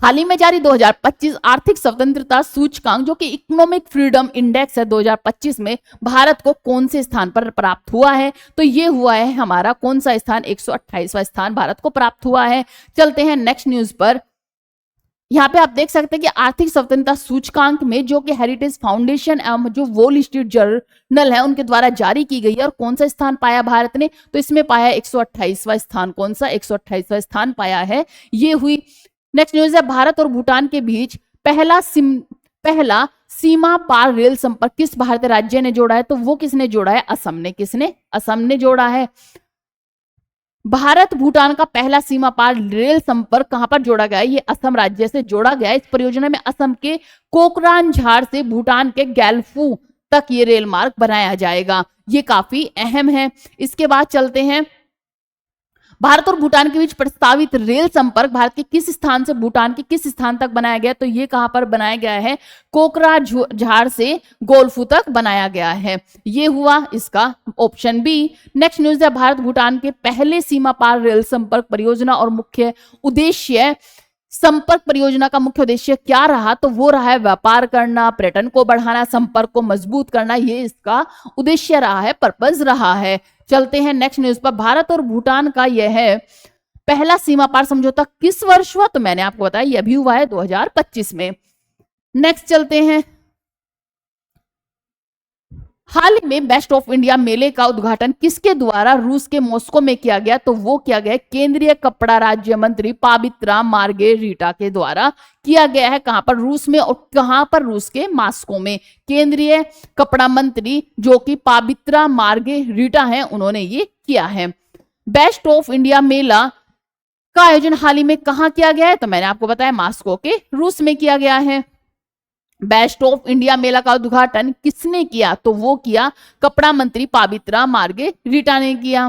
हाल ही में जारी 2025 आर्थिक स्वतंत्रता सूचकांक जो कि इकोनॉमिक फ्रीडम इंडेक्स है 2025 में भारत को कौन से स्थान पर प्राप्त हुआ है, तो ये हुआ है हमारा कौन सा स्थान, 128वां स्थान भारत को प्राप्त हुआ है। चलते हैं नेक्स्ट न्यूज पर। यहाँ पे आप देख सकते हैं कि आर्थिक स्वतंत्रता सूचकांक में जो कि हेरिटेज फाउंडेशन एवं जो वॉल स्ट्रीट जर्नल है उनके द्वारा जारी की गई है और कौन सा स्थान पाया भारत ने, तो इसमें पाया 128वां स्थान। कौन सा 128वां स्थान पाया है, ये हुई। नेक्स्ट न्यूज है, भारत और भूटान के बीच पहला सीमा पार रेल संपर्क किस भारतीय राज्य ने जोड़ा है, तो वो किसने जोड़ा है, असम ने। किसने, असम ने जोड़ा है। भारत भूटान का पहला सीमा पार रेल संपर्क कहां पर जोड़ा गया है, ये असम राज्य से जोड़ा गया है। इस परियोजना में असम के कोकराझार से भूटान के गैलफू तक ये रेल मार्ग बनाया जाएगा, ये काफी अहम है। इसके बाद चलते हैं, भारत और भूटान के बीच प्रस्तावित रेल संपर्क भारत के किस स्थान से भूटान के किस स्थान तक बनाया गया, तो ये कहां पर बनाया गया है, कोकराझार से गोल्फू तक बनाया गया है, ये हुआ इसका ऑप्शन बी। नेक्स्ट न्यूज है, भारत भूटान के पहले सीमा पार रेल संपर्क परियोजना और मुख्य उद्देश्य, संपर्क परियोजना का मुख्य उद्देश्य क्या रहा, तो वो रहा है व्यापार करना, पर्यटन को बढ़ाना, संपर्क को मजबूत करना, ये इसका उद्देश्य रहा है, पर्पस रहा है। चलते हैं नेक्स्ट न्यूज पर, भारत और भूटान का यह है पहला सीमा पार समझौता किस वर्ष हुआ, तो मैंने आपको बताया यह भी हुआ है 2025 में। नेक्स्ट चलते हैं, हाल ही में बेस्ट ऑफ इंडिया मेले का उद्घाटन किसके द्वारा रूस के मॉस्को में किया गया, तो वो किया गया केंद्रीय कपड़ा राज्य मंत्री पाबित्रा मार्गेरिटा के द्वारा किया गया है। कहां पर, रूस में, और कहां पर, रूस के मॉस्को में। केंद्रीय कपड़ा मंत्री जो कि पाबित्रा मार्गेरिटा हैं, उन्होंने ये किया है। बेस्ट ऑफ इंडिया मेला का आयोजन हाल ही में कहां किया गया है, तो मैंने आपको बताया मॉस्को के रूस में किया गया है। बेस्ट ऑफ इंडिया मेला का उद्घाटन किसने किया, तो वो किया कपड़ा मंत्री पाबित्रा मार्गेरिटा ने किया।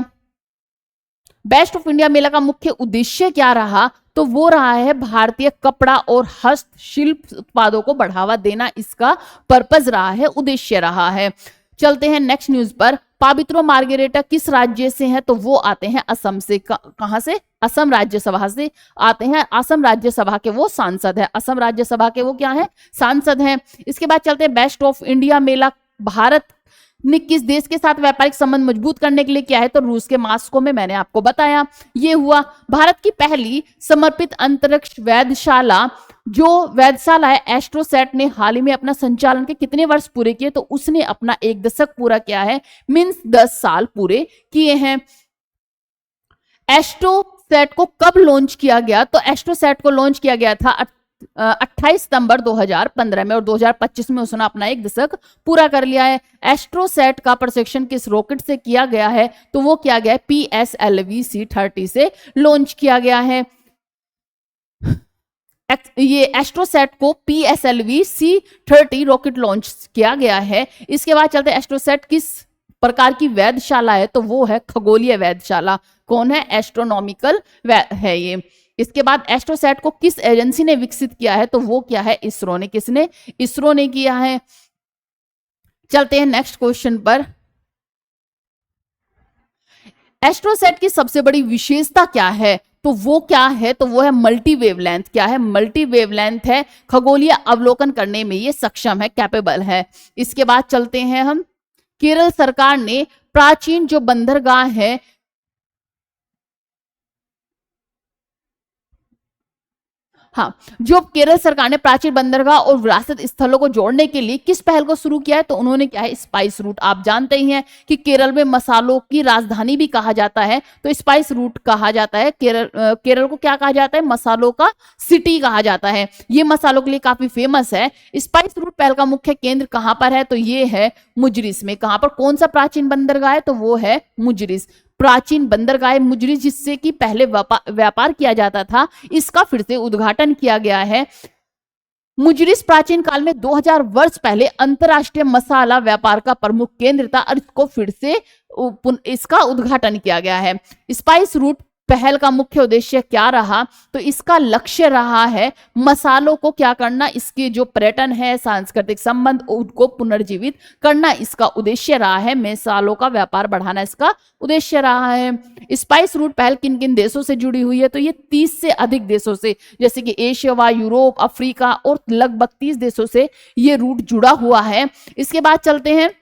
बेस्ट ऑफ इंडिया मेला का मुख्य उद्देश्य क्या रहा, तो वो रहा है भारतीय कपड़ा और हस्तशिल्प उत्पादों को बढ़ावा देना, इसका पर्पस रहा है, उद्देश्य रहा है। चलते हैं नेक्स्ट न्यूज पर, पाबित्रा मार्गेरिटा किस राज्य से हैं, तो वो आते हैं असम से। कहां से, असम राज्यसभा से आते हैं। असम राज्यसभा के वो सांसद है, असम राज्यसभा के वो क्या है, सांसद हैं। इसके बाद चलते हैं, बेस्ट ऑफ इंडिया मेला भारत ने किस देश के साथ व्यापारिक संबंध मजबूत करने के लिए किया है, तो रूस के मॉस्को में, मैंने आपको बताया ये हुआ। भारत की पहली समर्पित अंतरिक्ष वेधशाला जो वेधशाला है एस्ट्रोसैट ने हाल ही में अपना संचालन के कितने वर्ष पूरे किए, तो उसने अपना 1 दशक पूरा किया है, मींस 10 साल पूरे किए हैं। एस्ट्रोसैट को कब लॉन्च किया गया, तो एस्ट्रोसैट को लॉन्च किया गया था 28 सितंबर 2015 में और 2025 में उसने अपना 1 दशक पूरा कर लिया है। एस्ट्रोसैट का प्रशिक्षण किस रॉकेट से किया गया है, तो वो किया गया है PSLV-C30 से लॉन्च किया गया है। ये एस्ट्रोसैट को PSLV-C30 रॉकेट लॉन्च किया गया है। इसके बाद चलते हैं, एस्ट्रोसैट किस प्रकार की वेधशाला है, तो वो है खगोलीय वेधशाला। कौन है, एस्ट्रोनॉमिकल है ये। इसके बाद एस्ट्रोसैट को किस एजेंसी ने विकसित किया है, तो वो क्या है, इसरो ने। किसने, इसरो ने किया है। चलते हैं नेक्स्ट क्वेश्चन पर, एस्ट्रोसैट की सबसे बड़ी विशेषता क्या है, तो वो क्या है, तो वो है मल्टी वेवलेंथ। क्या है, मल्टी वेवलेंथ है, खगोलीय अवलोकन करने में ये सक्षम है, कैपेबल है। इसके बाद चलते हैं हम, केरल सरकार ने प्राचीन जो बंदरगाह है हाँ, जो केरल सरकार ने प्राचीन बंदरगाह और विरासत स्थलों को जोड़ने के लिए किस पहल को शुरू किया है, तो उन्होंने क्या है, स्पाइस रूट। आप जानते ही हैं कि केरल में मसालों की राजधानी भी कहा जाता है, तो स्पाइस रूट कहा जाता है। केरल को क्या कहा जाता है, मसालों का सिटी कहा जाता है। ये मसालों के लिए काफी फेमस है। स्पाइस रूट पहल का मुख्य केंद्र कहां पर है, तो ये है मुजरिस में। कहां पर, कौन सा प्राचीन बंदरगाह है, तो वो है मुजरिस। प्राचीन बंदरगाह मुजरिस, जिससे कि पहले व्यापार किया जाता था, इसका फिर से उद्घाटन किया गया है। मुजरिस प्राचीन काल में 2000 वर्ष पहले अंतरराष्ट्रीय मसाला व्यापार का प्रमुख केंद्र था और इसको फिर से इसका उद्घाटन किया गया है। स्पाइस रूट पहल का मुख्य उद्देश्य क्या रहा, तो इसका लक्ष्य रहा है मसालों को क्या करना, इसके जो पर्यटन है, सांस्कृतिक संबंध, उनको पुनर्जीवित करना इसका उद्देश्य रहा है। मसालों का व्यापार बढ़ाना इसका उद्देश्य रहा है। स्पाइस रूट पहल किन किन देशों से जुड़ी हुई है, तो ये 30 से अधिक देशों से, जैसे कि एशिया व यूरोप, अफ्रीका और लगभग 30 देशों से ये रूट जुड़ा हुआ है। इसके बाद चलते हैं,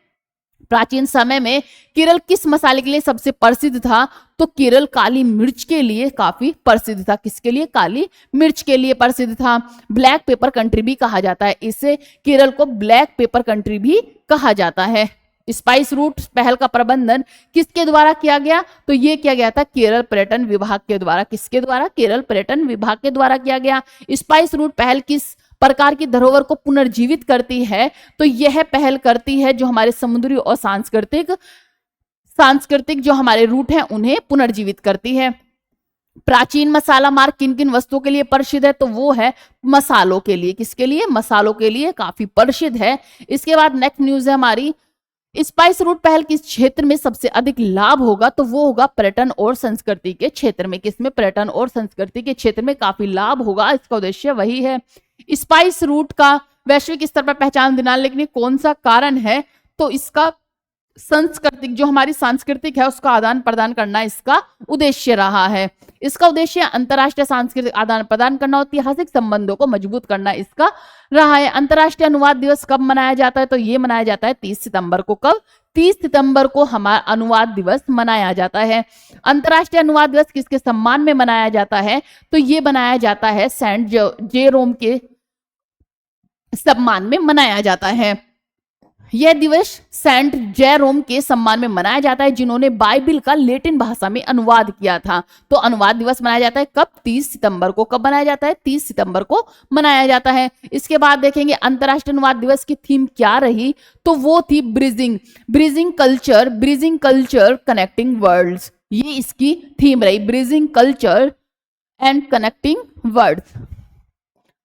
प्राचीन समय में केरल किस मसाले के लिए सबसे प्रसिद्ध था, तो केरल काली मिर्च के लिए काफी प्रसिद्ध था। किसके लिए, काली मिर्च के लिए प्रसिद्ध था। ब्लैक पेपर कंट्री भी कहा जाता है, इसे केरल को ब्लैक पेपर कंट्री भी कहा जाता है। स्पाइस रूट पहल का प्रबंधन किसके द्वारा किया गया, तो ये किया गया था केरल पर्यटन विभाग के द्वारा। किसके द्वारा, केरल पर्यटन विभाग के द्वारा किया गया। स्पाइस रूट पहल किस प्रकार की धरोहर को पुनर्जीवित करती है, तो यह पहल करती है जो हमारे समुद्री और सांस्कृतिक जो हमारे रूट हैं उन्हें पुनर्जीवित करती है। प्राचीन मसाला मार्ग किन किन वस्तुओं के लिए प्रसिद्ध है, तो वो है मसालों के लिए। किसके लिए, मसालों के लिए काफी प्रसिद्ध है। इसके बाद नेक्स्ट न्यूज है हमारी, स्पाइस रूट पहल किस क्षेत्र में सबसे अधिक लाभ होगा, तो वो होगा पर्यटन और संस्कृति के क्षेत्र में। किसमें, पर्यटन और संस्कृति के क्षेत्र में काफी लाभ होगा, इसका उद्देश्य वही है। स्पाइस रूट का वैश्विक स्तर पर पहचान दिलाने के लिए कौन सा कारण है, तो इसका सांस्कृतिक, जो हमारी सांस्कृतिक है उसका आदान प्रदान करना इसका उद्देश्य रहा है। इसका उद्देश्य अंतर्राष्ट्रीय सांस्कृतिक आदान प्रदान करना, ऐतिहासिक संबंधों को मजबूत करना इसका रहा है। अंतर्राष्ट्रीय अनुवाद दिवस कब मनाया जाता है, तो ये मनाया जाता है 30 सितंबर को। कब, 30 सितंबर को हमारा अनुवाद दिवस मनाया जाता है। अंतर्राष्ट्रीय अनुवाद दिवस किसके सम्मान में मनाया जाता है, तो ये मनाया जाता है सेंट जेरोम के सम्मान में मनाया जाता है। यह दिवस सेंट जेरोम के सम्मान में मनाया जाता है, जिन्होंने बाइबिल का लैटिन भाषा में अनुवाद किया था। तो अनुवाद दिवस मनाया जाता है कब, 30 सितंबर को। कब मनाया जाता है, 30 सितंबर को मनाया जाता है। इसके बाद देखेंगे अंतर्राष्ट्रीय अनुवाद दिवस की थीम क्या रही, तो वो थी ब्रिजिंग कल्चर कनेक्टिंग वर्ल्ड्स। ये इसकी थीम रही, bridging culture and connecting worlds.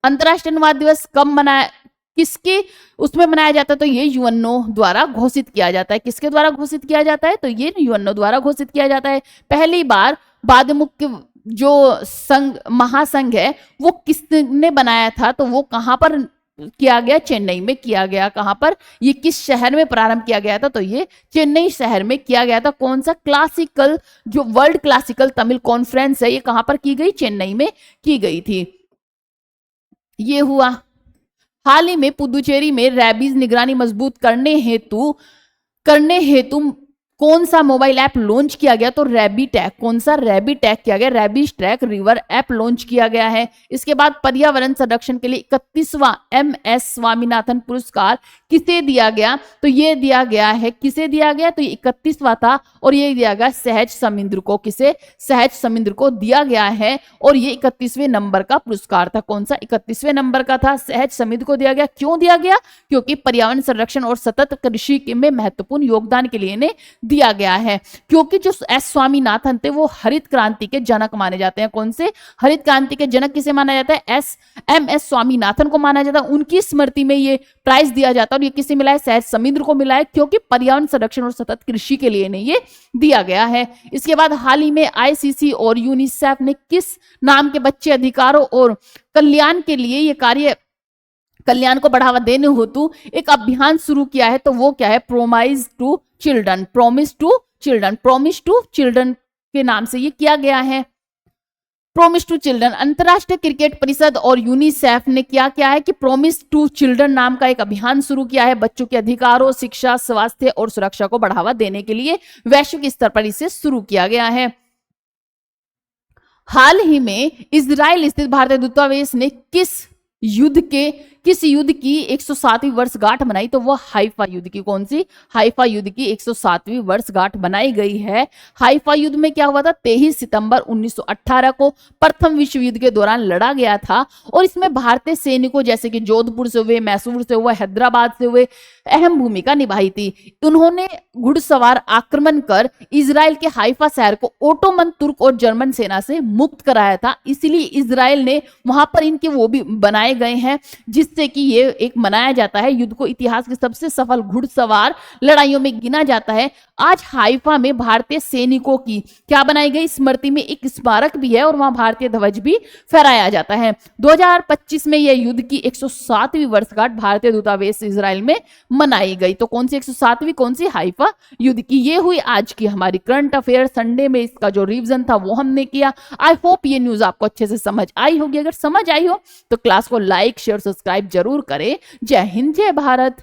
अंतर्राष्ट्रीय अनुवाद दिवस कब मनाया, किसके उसमें मनाया जाता है, तो ये यूएनओ द्वारा घोषित किया जाता है। किसके द्वारा घोषित किया जाता है, तो ये यूएनओ द्वारा घोषित किया जाता है। पहली बार बादमुख जो संघ, महासंघ है, वो किसने बनाया था, तो वो कहां पर किया गया, चेन्नई में किया गया। कहां पर, ये किस शहर में प्रारंभ किया गया था, तो ये चेन्नई शहर में किया गया था। कौन सा, क्लासिकल, जो वर्ल्ड क्लासिकल तमिल कॉन्फ्रेंस है, ये कहां पर की गई, चेन्नई में की गई थी। ये हुआ। हाल ही में पुदुचेरी में रैबीज निगरानी मजबूत करने हेतु कौन सा मोबाइल ऐप लॉन्च किया गया, तो रैबी टैग। कौन सा, रैबी टैग किया गया, rabies track river app launch किया गया है। इसके बाद पर्यावरण संरक्षण के लिए 31वां MS स्वामीनाथन पुरस्कार किसे दिया गया, तो ये दिया गया है, किसे दिया गया, तो ये 31वां था और ये दिया गया सहज समिंद्र को। किसे, सहज समिंद्र को दिया गया है और ये 31वें नंबर का पुरस्कार था। कौन सा, 31वें नंबर का था, सहज समिंद्र को दिया गया। क्यों दिया गया, क्योंकि पर्यावरण संरक्षण और सतत कृषि में महत्वपूर्ण योगदान के लिए इन्हें दिया गया है। क्योंकि जो S स्वामीनाथन थे वो हरित क्रांति के जनक माने जाते हैं। कौन से, हरित क्रांति के जनक किसे माना जाता है, MS स्वामीनाथन को माना जाता है। उनकी स्मृति में ये प्राइज दिया जाता है और ये किसे मिला है, सहज समिंद्र को मिला है, क्योंकि पर्यावरण संरक्षण और सतत कृषि के लिए इन्हें ये दिया गया है। इसके बाद हाल ही में ICC और यूनिसेफ ने किस नाम के बच्चे अधिकारों और कल्याण के लिए ये कल्याण को बढ़ावा देने हेतु एक अभियान शुरू किया है, तो वो क्या है, प्रॉमिस टू चिल्ड्रन के नाम से ये किया गया है। प्रॉमिस टू चिल्ड्रन, अंतरराष्ट्रीय क्रिकेट परिषद और यूनिसेफ ने क्या किया है कि प्रॉमिस टू चिल्ड्रन नाम का एक अभियान शुरू किया है। बच्चों के अधिकारों, शिक्षा, स्वास्थ्य और सुरक्षा को बढ़ावा देने के लिए वैश्विक स्तर पर इसे शुरू किया गया है। हाल ही में इजराइल स्थित भारतीय दूतावास ने किस युद्ध की 107वीं वर्षगांठ मनाई? तो वो हाइफा युद्ध की। कौन सी? हाइफा युद्ध की 107वीं वर्षगांठ मनाई गई है। हाइफा युद्ध में क्या हुआ था? 23 सितंबर 1918 को प्रथम विश्व युद्ध के दौरान लड़ा गया था और इसमें भारतीय सैनिकों जैसे कि जोधपुर से हुए, मैसूर से हुए, हैदराबाद से हुए अहम भूमिका निभाई थी। उन्होंने घुड़सवार आक्रमण कर इजराइल के हाइफा शहर को ओटोमन तुर्क और जर्मन सेना से मुक्त कराया था। इसलिए इजराइल ने वहां पर इनके वो भी बनाए गए हैं जिससे कि ये एक मनाया जाता है युद्ध को इतिहास की सबसे सफल घुड़सवार लड़ाइयों में गिना जाता है। आज हाइफा में भारतीय सैनिकों की क्या बनाई गई? स्मृति में एक स्मारक भी है और वहां भारतीय ध्वज भी फहराया जाता है। 2025 में यह युद्ध की 107वीं वर्षगांठ भारतीय दूतावास इजराइल में मनाई गई। तो कौन सी 107वीं? कौन सी? हाइफा युद्ध की। ये हुई आज की हमारी करंट अफेयर। संडे में इसका जो रिवीजन था वो हमने किया। आई होप ये न्यूज आपको अच्छे से समझ आई होगी। अगर समझ आई हो तो क्लास को लाइक, शेयर, सब्सक्राइब जरूर करें। जय हिंद, जय भारत।